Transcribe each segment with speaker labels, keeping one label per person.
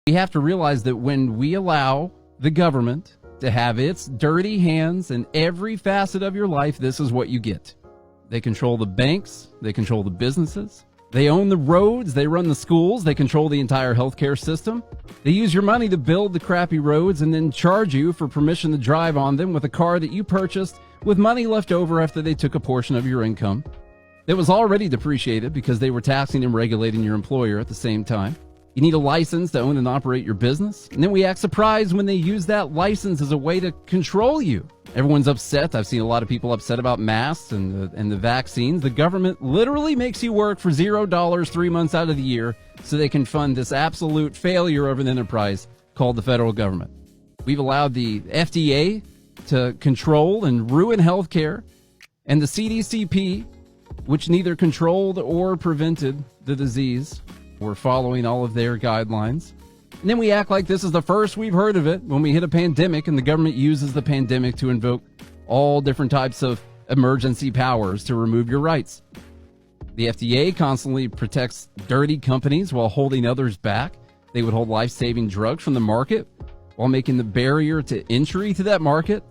Speaker 1: We have to realize that when we allow the government to have its dirty hands in every facet of your life, this is what you get. They control the banks, they control the businesses, they own the roads, they run the schools, they control the entire healthcare system. They use your money to build the crappy roads and then charge you for permission to drive on them with a car that you purchased with money left over after they took a portion of your income. It was already depreciated because they were taxing and regulating your employer at the same time. You need a license to own and operate your business, and then we act surprised when they use that license as a way to control you. Everyone's upset. I've seen a lot of people upset about masks and the vaccines. The government literally makes you work for $0 3 months out of the year so they can fund this absolute failure of an enterprise called the federal government. We've allowed the FDA to control and ruin healthcare, and the CDCP, which neither controlled or prevented the disease. We're following all of their guidelines. And then we act like this is the first we've heard of it when we hit a pandemic and the government uses the pandemic to invoke all different types of emergency powers to remove your rights. The FDA constantly protects dirty companies while holding others back. They would hold life-saving drugs from the market while making the barrier to entry to that market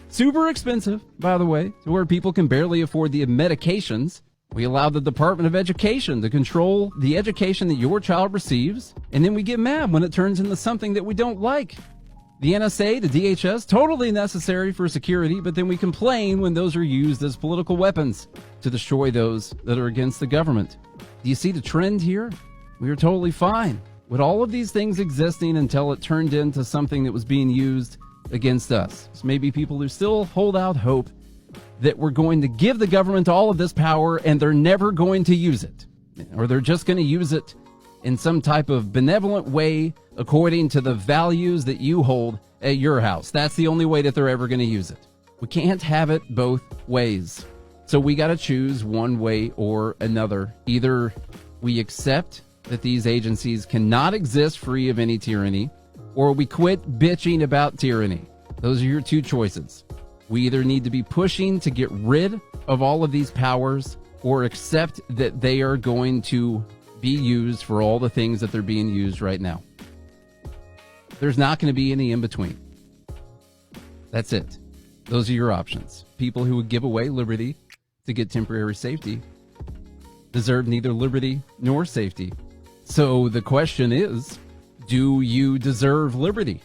Speaker 1: super expensive, by the way, to where people can barely afford the medications. We allow the Department of Education to control the education that your child receives, and then we get mad when it turns into something that we don't like. The NSA, the DHS, totally necessary for security, but then we complain when those are used as political weapons to destroy those that are against the government. Do you see the trend here? We are totally fine with all of these things existing until it turned into something that was being used against us. So maybe people who still hold out hope that we're going to give the government all of this power and they're never going to use it, or they're just going to use it in some type of benevolent way according to the values that you hold at your house. That's the only way that they're ever going to use it. We can't have it both ways. So we got to choose one way or another. Either we accept that these agencies cannot exist free of any tyranny, or we quit bitching about tyranny. Those are your two choices. We either need to be pushing to get rid of all of these powers or accept that they are going to be used for all the things that they're being used right now. There's not going to be any in between. That's it. Those are your options. People who would give away liberty to get temporary safety deserve neither liberty nor safety. So the question is, do you deserve liberty?